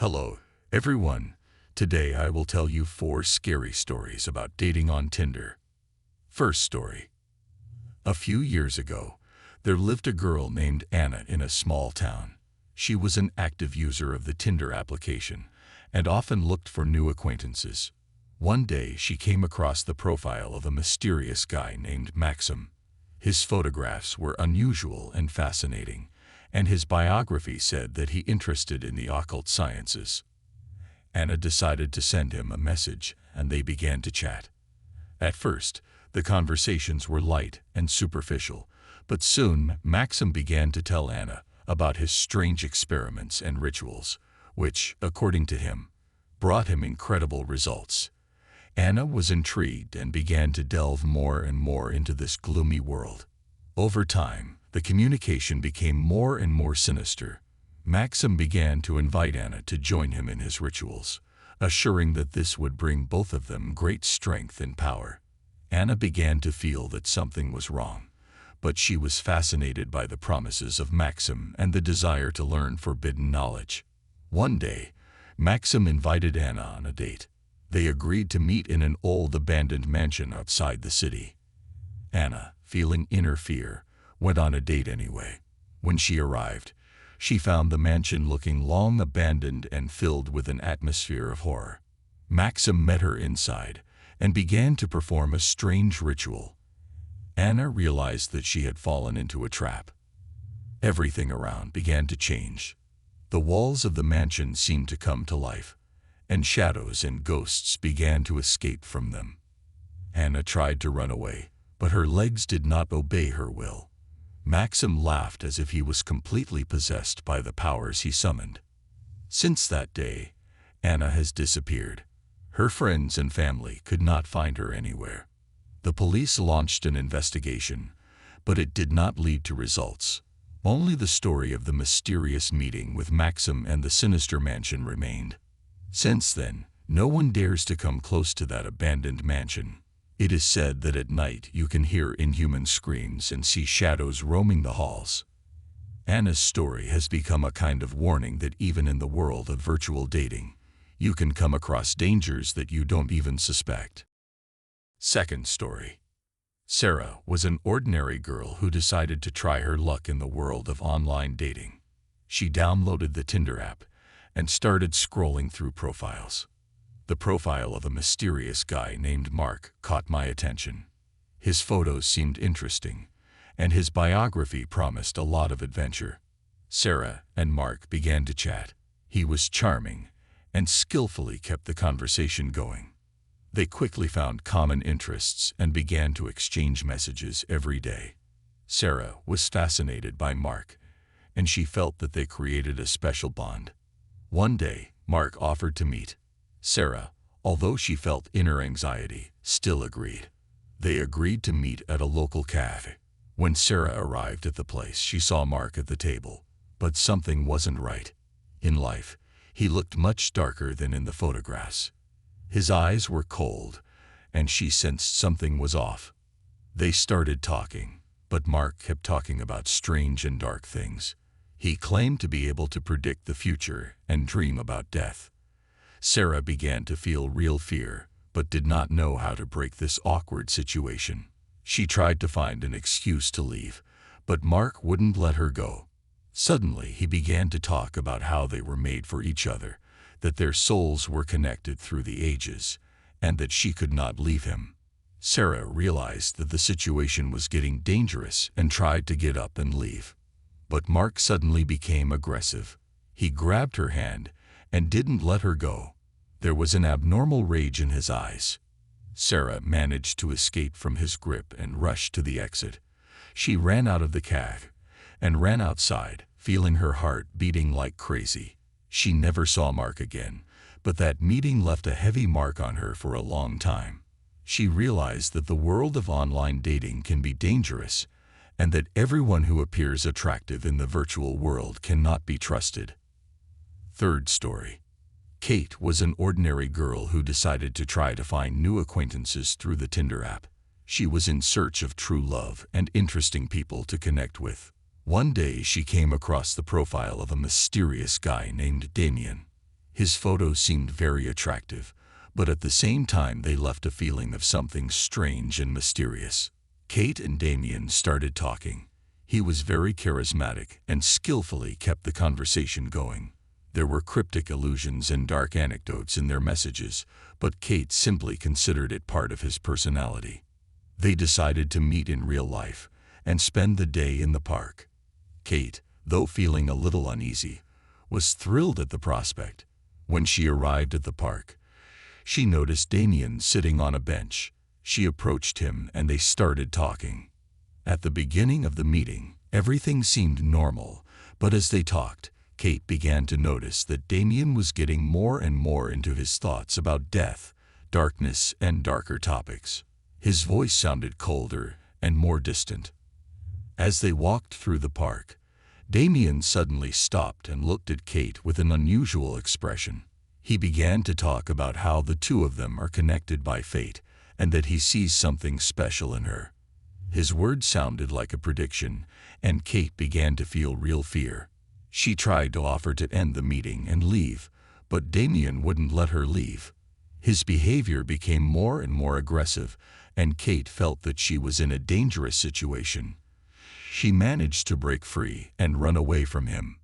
Hello, everyone. Today I will tell you 4 scary stories about dating on Tinder. First story. A few years ago, there lived a girl named Anna in a small town. She was an active user of the Tinder application and often looked for new acquaintances. One day she came across the profile of a mysterious guy named Maxim. His photographs were unusual and fascinating, and his biography said that he interested in the occult sciences. Anna decided to send him a message, and they began to chat. At first, the conversations were light and superficial, but soon Maxim began to tell Anna about his strange experiments and rituals, which, according to him, brought him incredible results. Anna was intrigued and began to delve more and more into this gloomy world. Over time, the communication became more and more sinister. Maxim began to invite Anna to join him in his rituals, assuring that this would bring both of them great strength and power. Anna began to feel that something was wrong, but she was fascinated by the promises of Maxim and the desire to learn forbidden knowledge. One day, Maxim invited Anna on a date. They agreed to meet in an old abandoned mansion outside the city. Anna, feeling inner fear, went on a date anyway. When she arrived, she found the mansion looking long abandoned and filled with an atmosphere of horror. Maxim met her inside and began to perform a strange ritual. Anna realized that she had fallen into a trap. Everything around began to change. The walls of the mansion seemed to come to life, and shadows and ghosts began to escape from them. Anna tried to run away, but her legs did not obey her will. Maxim laughed as if he was completely possessed by the powers he summoned. Since that day, Anna has disappeared. Her friends and family could not find her anywhere. The police launched an investigation, but it did not lead to results. Only the story of the mysterious meeting with Maxim and the sinister mansion remained. Since then, no one dares to come close to that abandoned mansion. It is said that at night you can hear inhuman screams and see shadows roaming the halls. Anna's story has become a kind of warning that even in the world of virtual dating, you can come across dangers that you don't even suspect. Second story. Sarah was an ordinary girl who decided to try her luck in the world of online dating. She downloaded the Tinder app and started scrolling through profiles. The profile of a mysterious guy named Mark caught my attention. His photos seemed interesting, and his biography promised a lot of adventure. Sarah and Mark began to chat. He was charming and skillfully kept the conversation going. They quickly found common interests and began to exchange messages every day. Sarah was fascinated by Mark, and she felt that they created a special bond. One day, Mark offered to meet. Sarah, although she felt inner anxiety, still agreed. They agreed to meet at a local cafe. When Sarah arrived at the place, she saw Mark at the table, but something wasn't right. In life, he looked much darker than in the photographs. His eyes were cold, and she sensed something was off. They started talking, but Mark kept talking about strange and dark things. He claimed to be able to predict the future and dream about death. Sarah began to feel real fear, but did not know how to break this awkward situation. She tried to find an excuse to leave, but Mark wouldn't let her go. Suddenly, he began to talk about how they were made for each other, that their souls were connected through the ages, and that she could not leave him. Sarah realized that the situation was getting dangerous and tried to get up and leave. But Mark suddenly became aggressive. He grabbed her hand and didn't let her go. There was an abnormal rage in his eyes. Sarah managed to escape from his grip and rushed to the exit. She ran out of the cafe and ran outside, feeling her heart beating like crazy. She never saw Mark again, but that meeting left a heavy mark on her for a long time. She realized that the world of online dating can be dangerous, and that everyone who appears attractive in the virtual world cannot be trusted. Third story. Kate was an ordinary girl who decided to try to find new acquaintances through the Tinder app. She was in search of true love and interesting people to connect with. One day she came across the profile of a mysterious guy named Damien. His photos seemed very attractive, but at the same time they left a feeling of something strange and mysterious. Kate and Damien started talking. He was very charismatic and skillfully kept the conversation going. There were cryptic allusions and dark anecdotes in their messages, but Kate simply considered it part of his personality. They decided to meet in real life and spend the day in the park. Kate, though feeling a little uneasy, was thrilled at the prospect. When she arrived at the park, she noticed Damien sitting on a bench. She approached him and they started talking. At the beginning of the meeting, everything seemed normal, but as they talked, Kate began to notice that Damien was getting more and more into his thoughts about death, darkness, and darker topics. His voice sounded colder and more distant. As they walked through the park, Damien suddenly stopped and looked at Kate with an unusual expression. He began to talk about how the two of them are connected by fate and that he sees something special in her. His words sounded like a prediction, and Kate began to feel real fear. She tried to offer to end the meeting and leave, but Damien wouldn't let her leave. His behavior became more and more aggressive, and Kate felt that she was in a dangerous situation. She managed to break free and run away from him.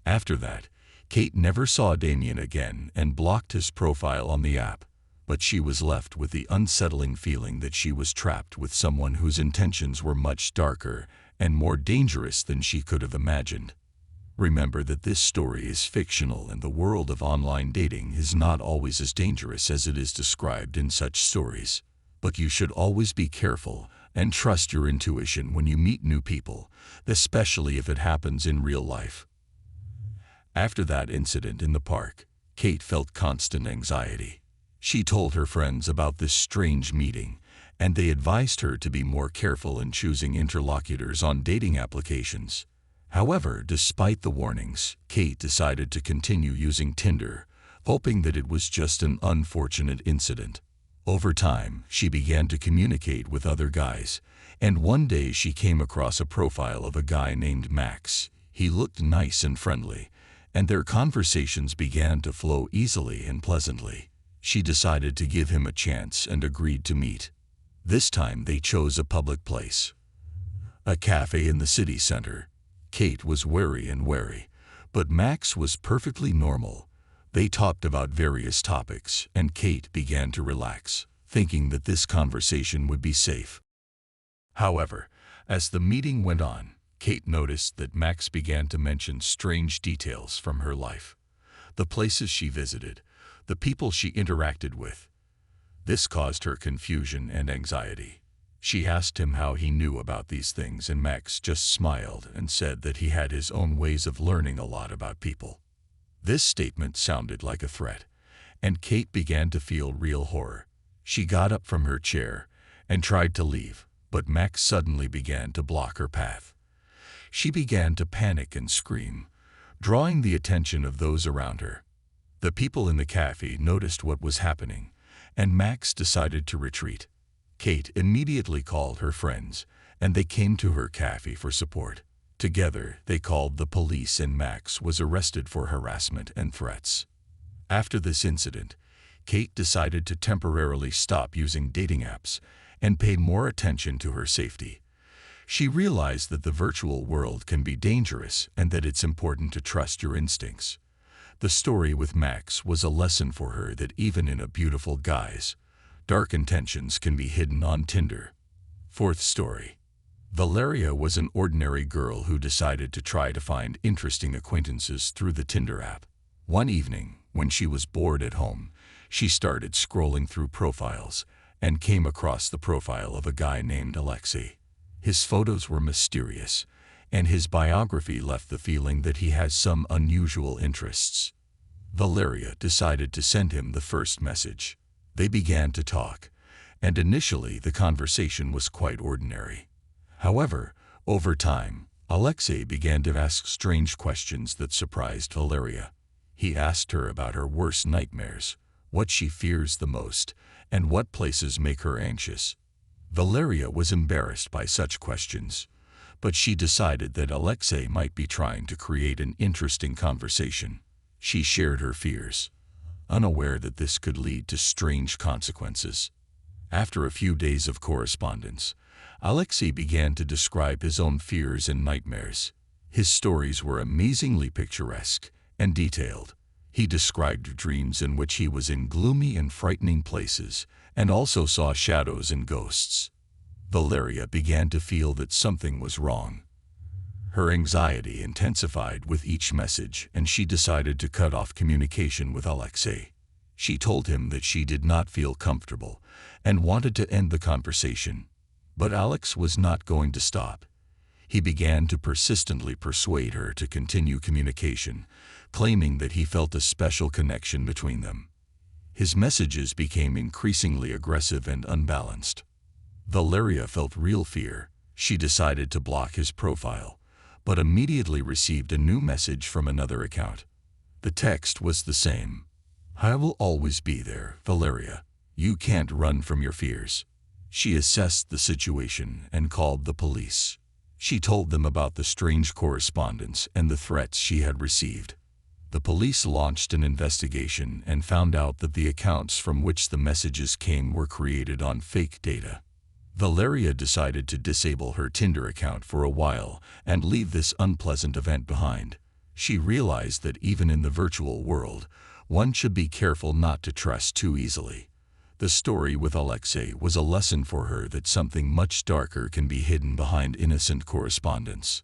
After that, Kate never saw Damien again and blocked his profile on the app, but she was left with the unsettling feeling that she was trapped with someone whose intentions were much darker and more dangerous than she could have imagined. Remember that this story is fictional and the world of online dating is not always as dangerous as it is described in such stories. But you should always be careful and trust your intuition when you meet new people, especially if it happens in real life. After that incident in the park, Kate felt constant anxiety. She told her friends about this strange meeting, and they advised her to be more careful in choosing interlocutors on dating applications. However, despite the warnings, Kate decided to continue using Tinder, hoping that it was just an unfortunate incident. Over time, she began to communicate with other guys, and one day she came across a profile of a guy named Max. He looked nice and friendly, and their conversations began to flow easily and pleasantly. She decided to give him a chance and agreed to meet. This time they chose a public place, a cafe in the city center. Kate was wary, but Max was perfectly normal. They talked about various topics, and Kate began to relax, thinking that this conversation would be safe. However, as the meeting went on, Kate noticed that Max began to mention strange details from her life. The places she visited, the people she interacted with. This caused her confusion and anxiety. She asked him how he knew about these things, and Max just smiled and said that he had his own ways of learning a lot about people. This statement sounded like a threat, and Kate began to feel real horror. She got up from her chair and tried to leave, but Max suddenly began to block her path. She began to panic and scream, drawing the attention of those around her. The people in the cafe noticed what was happening, and Max decided to retreat. Kate immediately called her friends, and they came to her cafe for support. Together, they called the police, and Max was arrested for harassment and threats. After this incident, Kate decided to temporarily stop using dating apps and pay more attention to her safety. She realized that the virtual world can be dangerous and that it's important to trust your instincts. The story with Max was a lesson for her that even in a beautiful guise, dark intentions can be hidden on Tinder. Fourth story. Valeria was an ordinary girl who decided to try to find interesting acquaintances through the Tinder app. One evening, when she was bored at home, she started scrolling through profiles and came across the profile of a guy named Alexei. His photos were mysterious, and his biography left the feeling that he has some unusual interests. Valeria decided to send him the first message. They began to talk, and initially the conversation was quite ordinary. However, over time, Alexei began to ask strange questions that surprised Valeria. He asked her about her worst nightmares, what she fears the most, and what places make her anxious. Valeria was embarrassed by such questions, but she decided that Alexei might be trying to create an interesting conversation. She shared her fears, unaware that this could lead to strange consequences. After a few days of correspondence, Alexei began to describe his own fears and nightmares. His stories were amazingly picturesque and detailed. He described dreams in which he was in gloomy and frightening places, and also saw shadows and ghosts. Valeria began to feel that something was wrong. Her anxiety intensified with each message, and she decided to cut off communication with Alexei. She told him that she did not feel comfortable and wanted to end the conversation. But Alex was not going to stop. He began to persistently persuade her to continue communication, claiming that he felt a special connection between them. His messages became increasingly aggressive and unbalanced. Valeria felt real fear. She decided to block his profile, but immediately received a new message from another account. The text was the same. "I will always be there, Valeria. You can't run from your fears." She assessed the situation and called the police. She told them about the strange correspondence and the threats she had received. The police launched an investigation and found out that the accounts from which the messages came were created on fake data. Valeria decided to disable her Tinder account for a while and leave this unpleasant event behind. She realized that even in the virtual world, one should be careful not to trust too easily. The story with Alexei was a lesson for her that something much darker can be hidden behind innocent correspondence.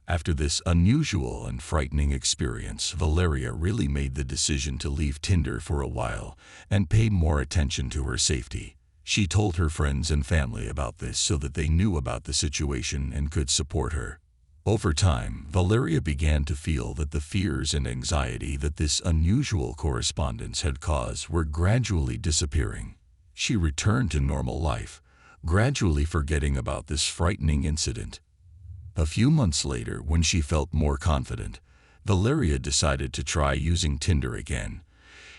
After this unusual and frightening experience, Valeria really made the decision to leave Tinder for a while and pay more attention to her safety. She told her friends and family about this so that they knew about the situation and could support her. Over time, Valeria began to feel that the fears and anxiety that this unusual correspondence had caused were gradually disappearing. She returned to normal life, gradually forgetting about this frightening incident. A few months later, when she felt more confident, Valeria decided to try using Tinder again.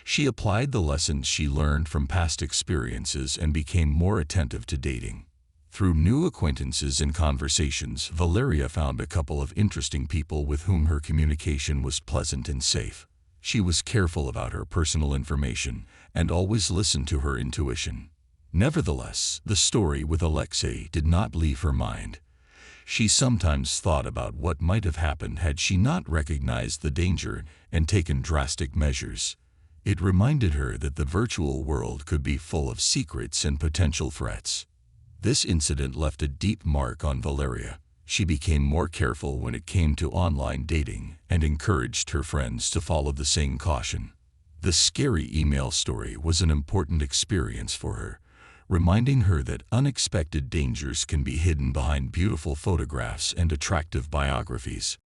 She applied the lessons she learned from past experiences and became more attentive to dating. Through new acquaintances and conversations, Valeria found a couple of interesting people with whom her communication was pleasant and safe. She was careful about her personal information and always listened to her intuition. Nevertheless, the story with Alexei did not leave her mind. She sometimes thought about what might have happened had she not recognized the danger and taken drastic measures. It reminded her that the virtual world could be full of secrets and potential threats. This incident left a deep mark on Valeria. She became more careful when it came to online dating and encouraged her friends to follow the same caution. The scary email story was an important experience for her, reminding her that unexpected dangers can be hidden behind beautiful photographs and attractive biographies.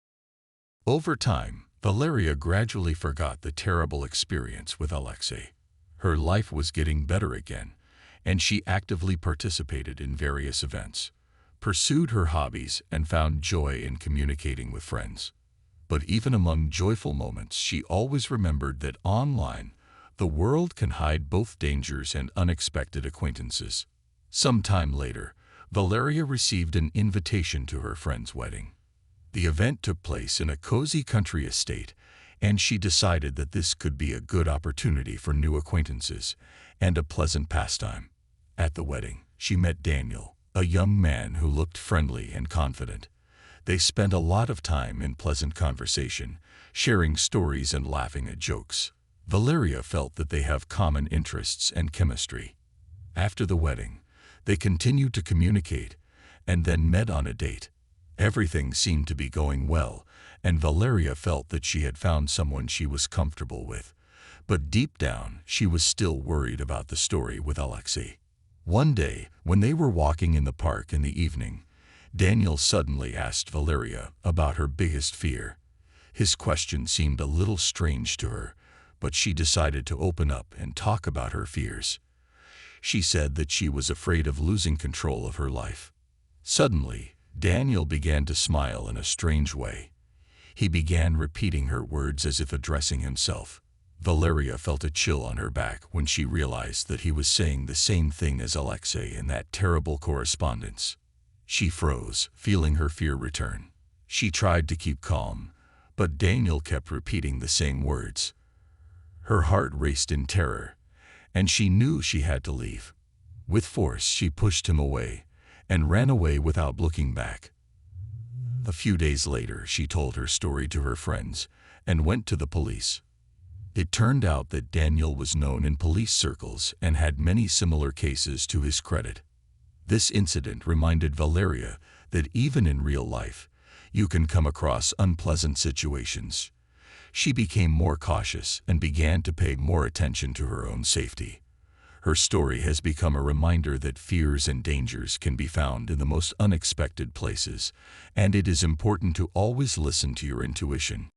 Over time, Valeria gradually forgot the terrible experience with Alexei. Her life was getting better again, and she actively participated in various events, pursued her hobbies, and found joy in communicating with friends. But even among joyful moments, she always remembered that online, the world can hide both dangers and unexpected acquaintances. Some time later, Valeria received an invitation to her friend's wedding. The event took place in a cozy country estate, and she decided that this could be a good opportunity for new acquaintances and a pleasant pastime. At the wedding, she met Daniel, a young man who looked friendly and confident. They spent a lot of time in pleasant conversation, sharing stories and laughing at jokes. Valeria felt that they have common interests and chemistry. After the wedding, they continued to communicate and then met on a date. Everything seemed to be going well, and Valeria felt that she had found someone she was comfortable with. But deep down, she was still worried about the story with Alexei. One day, when they were walking in the park in the evening, Daniel suddenly asked Valeria about her biggest fear. His question seemed a little strange to her, but she decided to open up and talk about her fears. She said that she was afraid of losing control of her life. Suddenly, Daniel began to smile in a strange way. He began repeating her words as if addressing himself. Valeria felt a chill on her back when she realized that he was saying the same thing as Alexei in that terrible correspondence. She froze, feeling her fear return. She tried to keep calm, but Daniel kept repeating the same words. Her heart raced in terror, and she knew she had to leave. With force, she pushed him away and ran away without looking back. A few days later, she told her story to her friends and went to the police. It turned out that Daniel was known in police circles and had many similar cases to his credit. This incident reminded Valeria that even in real life, you can come across unpleasant situations. She became more cautious and began to pay more attention to her own safety. Her story has become a reminder that fears and dangers can be found in the most unexpected places, and it is important to always listen to your intuition.